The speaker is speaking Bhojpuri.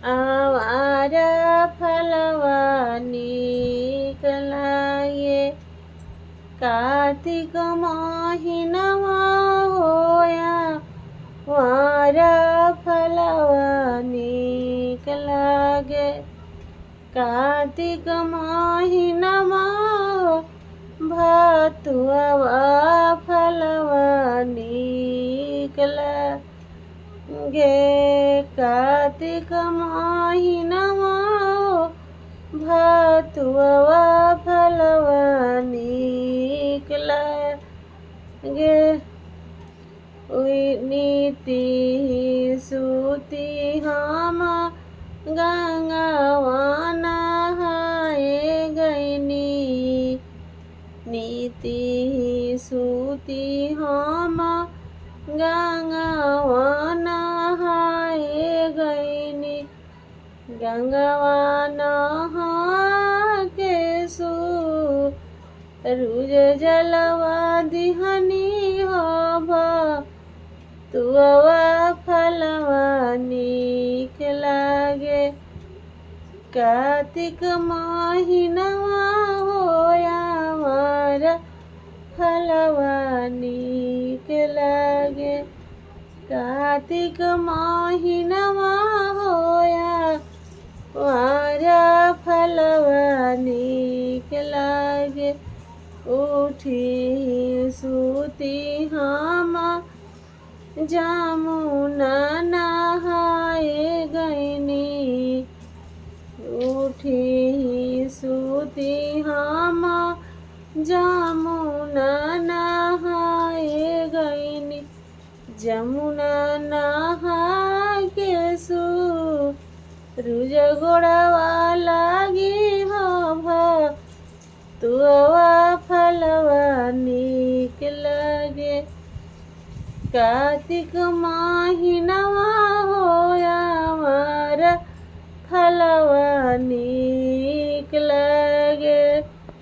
आवारा फलवा नीक लागे। कार्तिक महिनामा होया वारा फलवा नीक लागे। कार्तिक महिनामा भातुआ फलवा नीक लागे। कार्तिक महिनामा भातुआ फलवा नीक लागे। नीति सूती हम गंगावा नहाए गईनी। नीति सूती हम गंगावा नहाए गईनी। गंगावा नहा के सूरज जलवा दिहनी हो तुअवा फलवा नीक लागे। कार्तिक महिनावा होया वारा फलवा नीक लागे। कार्तिक महिनावा होया वारा फलवा नीक लागे। उठी सूती हम जमुना नहाए गईनी। उठी सूती हम जमुना नहाए गईनी। जमुना नहा के सूरज गोड़वा लागी हो तुअवा फलवा नीक लागे। कार्तिक महिनावा होया वारा फलवा नीक